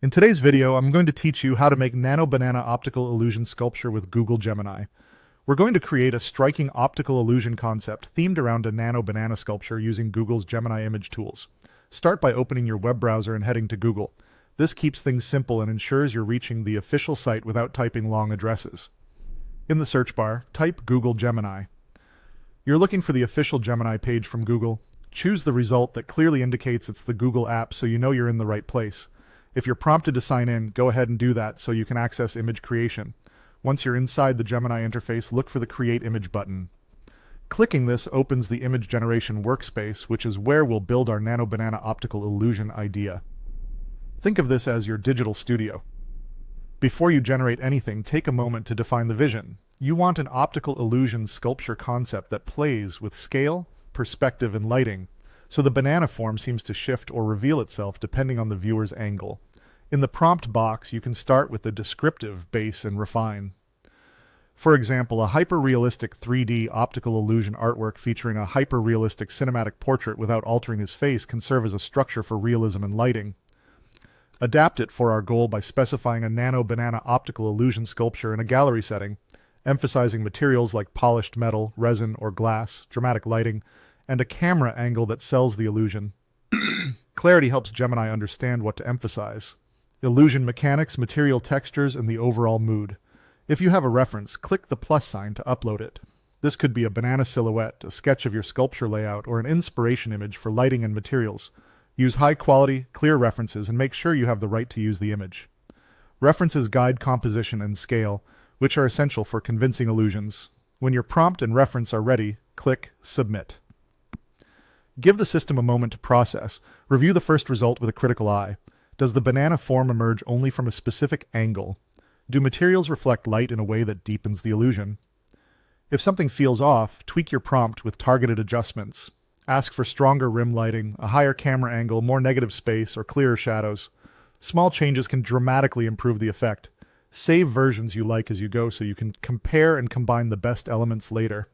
In today's video, I'm going to teach you how to make nano banana optical illusion sculpture with Google Gemini. We're going to create a striking optical illusion concept themed around a nano banana sculpture using Google's Gemini image tools. Start by opening your web browser and heading to Google. This keeps things simple and ensures you're reaching the official site without typing long addresses. In the search bar, type Google Gemini. You're looking for the official Gemini page from Google. Choose the result that clearly indicates it's the Google app so you know you're in the right place. If you're prompted to sign in, go ahead and do that so you can access image creation. Once you're inside the Gemini interface, look for the Create Image button. Clicking this opens the image generation workspace, which is where we'll build our nano banana optical illusion idea. Think of this as your digital studio. Before you generate anything, take a moment to define the vision. You want an optical illusion sculpture concept that plays with scale, perspective, and lighting, so the banana form seems to shift or reveal itself depending on the viewer's angle. In the prompt box, you can start with the descriptive, base, and refine. For example, a hyper-realistic 3D optical illusion artwork featuring a hyper-realistic cinematic portrait without altering his face can serve as a structure for realism and lighting. Adapt it for our goal by specifying a nano banana optical illusion sculpture in a gallery setting, emphasizing materials like polished metal, resin, or glass, dramatic lighting, and a camera angle that sells the illusion. Clarity helps Gemini understand what to emphasize. Illusion mechanics, material textures, and the overall mood. If you have a reference, click the plus sign to upload it. This could be a banana silhouette, a sketch of your sculpture layout, or an inspiration image for lighting and materials. Use high-quality, clear references and make sure you have the right to use the image. References guide composition and scale, which are essential for convincing illusions. When your prompt and reference are ready, click Submit. Give the system a moment to process. Review the first result with a critical eye. Does the banana form emerge only from a specific angle? Do materials reflect light in a way that deepens the illusion? If something feels off, tweak your prompt with targeted adjustments. Ask for stronger rim lighting, a higher camera angle, more negative space, or clearer shadows. Small changes can dramatically improve the effect. Save versions you like as you go so you can compare and combine the best elements later.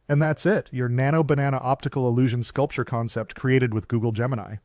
And that's it, your nano banana optical illusion sculpture concept created with Google Gemini.